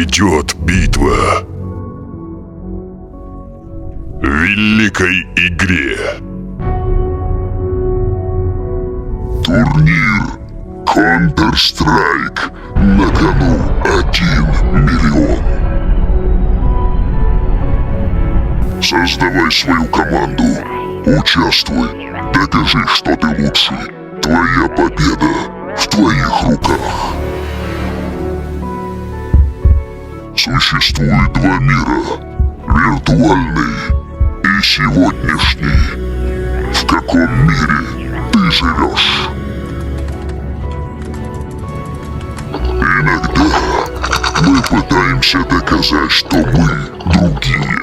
Грядет битва. В великой игре. Турнир Counter-Strike. На кону 1 миллион. Создавай свою команду. Участвуй. Докажи, что ты лучший. Твоя победа в твоих руках. Существует два мира. Виртуальный и сегодняшний. В каком мире ты живешь? Иногда мы пытаемся доказать, что мы другие.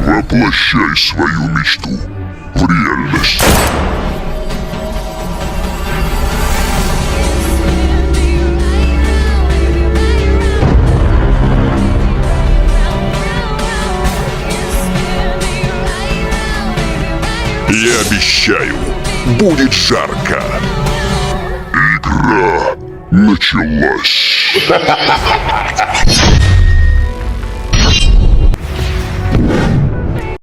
Воплощай свою мечту в реальность. Я обещаю, будет жарко. Игра началась.